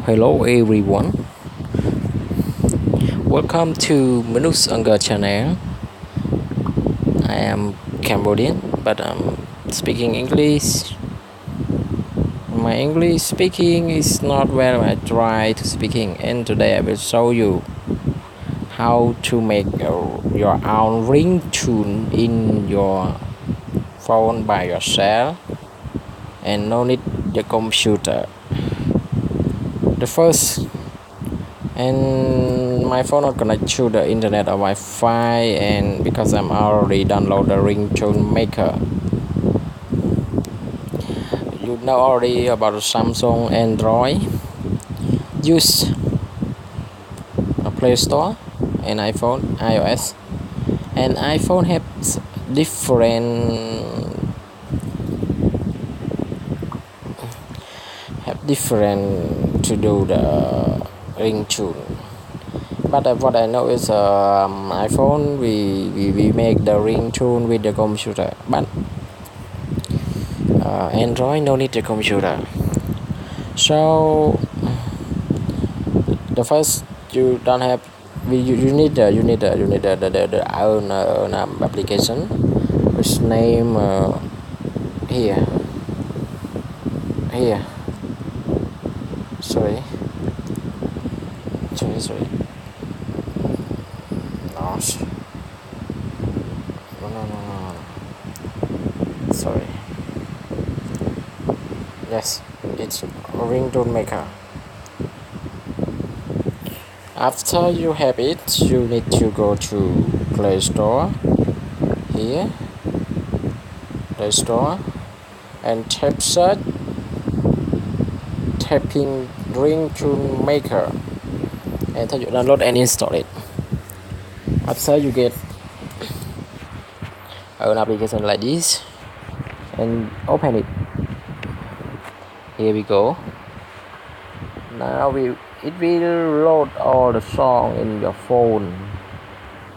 Hello everyone, welcome to Manus Anga channel. I am Cambodian, but I'm speaking English. My English speaking is not where I try to speaking, and today I will show you how to make your own ringtone in your phone by yourself and no need the computer. The first, and my phone not connect to the internet or Wi-Fi, and because I'm already download the ringtone maker. You know already about Samsung Android. Use a Play Store and iPhone iOS, and iPhone has different to do the ringtone. But what I know is iPhone we make the ringtone with the computer, but Android no need the computer. So the first you don't have you need the own application which name here sorry no, sorry. Yes, it's ringtone maker. After you have it, you need to go to Play Store here, Play Store, and type search, typing ringtone maker, and then you download and install it. After you get an application like this and open it. Here we go. Now it will load all the song in your phone.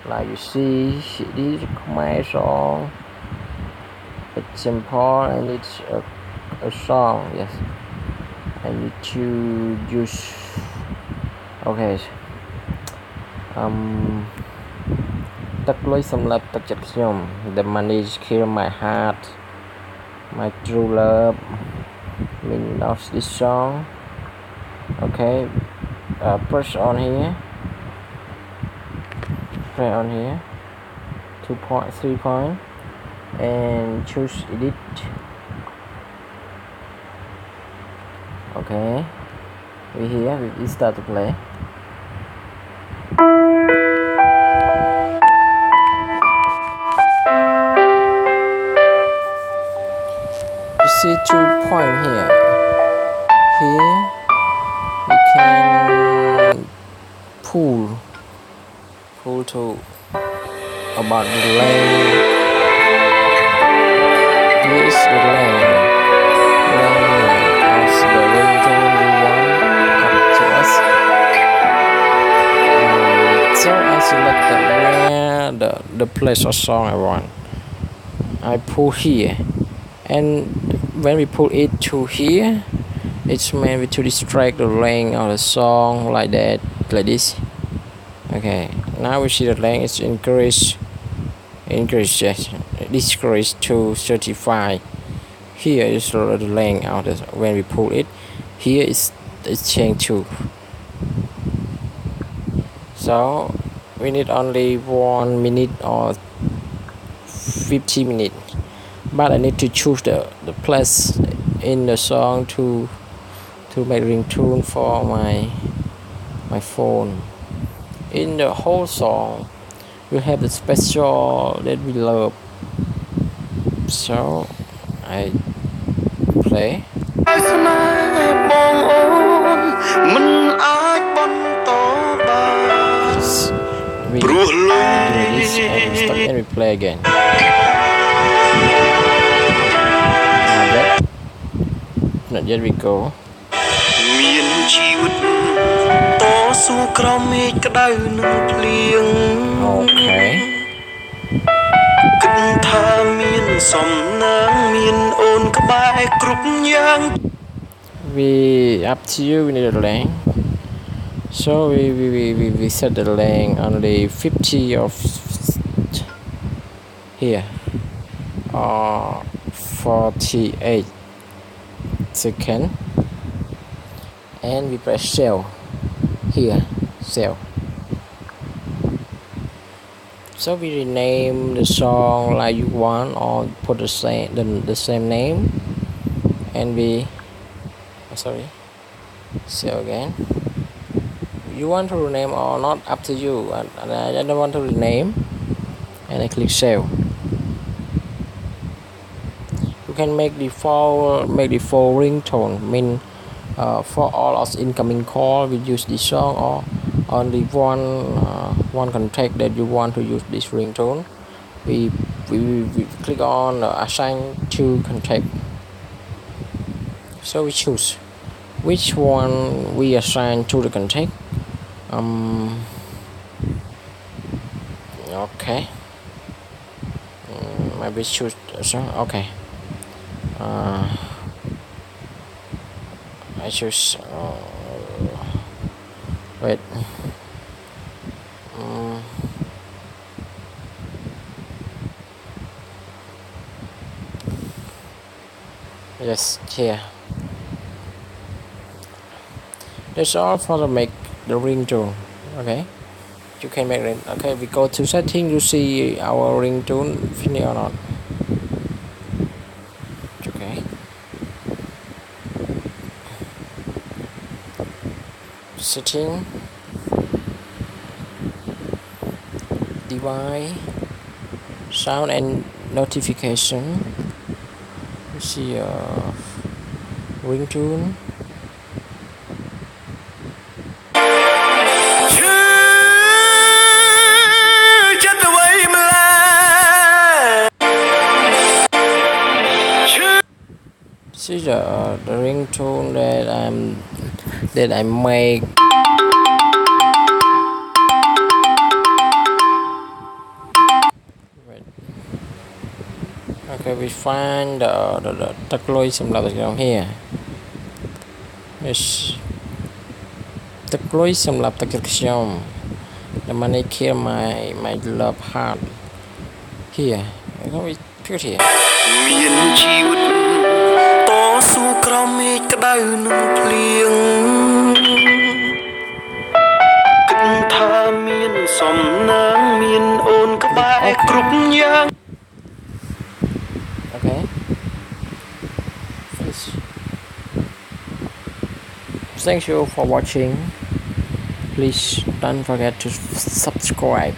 Like you see, this is my song. It's simple and it's a song. Yes, I need to use. Okay. ទឹកលុយសម្រាប់ទឹកចិត្តខ្ញុំ The money kill my heart, my true love, meaning of this song. Okay, press on here, 3 point, and choose edit. Okay, we start to play. See 2 point here we can pull to about the length. This is the length of the ringtone you want up to us. So I select where the place or song I want. I pull here, and when we pull it to here, it's maybe to distract the length of the song like that, like this. Okay, now we see the length is increased, yes, decrease to 35. Here is the length of the, when we pull it, here it's changed to. So we need only 1 minute or 50 minutes. But I need to choose the place in the song to make ringtone for my phone. In the whole song, you have the special that we love. So I play. We do this and stop and we play again. Not yet we go. Okay. we up to you. We need a length, so we set the length only 50 of here or 48 seconds, and we press save here, save. So we rename the song like you want, or put the same name, and we save again. You want to rename or not, up to you. And I don't want to rename, and I click save. You can make default ringtone, mean for all of incoming call we use this song, or only one contact that you want to use this ringtone. We click on assign to contact, so we choose which one we assign to the contact. Okay, maybe choose okay. I choose wait. Yes, here. That's all for the make the ringtone. Okay, you can make it. Okay, we go to setting to see our ringtone finish or not. Okay, setting, device, sound and notification. You see ringtone. See the ringtone that I make. Okay, we find the ตะกรุยสำหรับเรา here. Yes, ตะกรุยสำหรับตะกรุยខ្ញុំ the money kill my love heart here. We put here. មានជីវិតតស៊ូក្រោមមេឃក្តៅនឹងភ្លៀងគិតថាមានសំណាងមានអូនក្បែរគ្រប់យ៉ាង Okay, finish. Thank you for watching. Please don't forget to subscribe.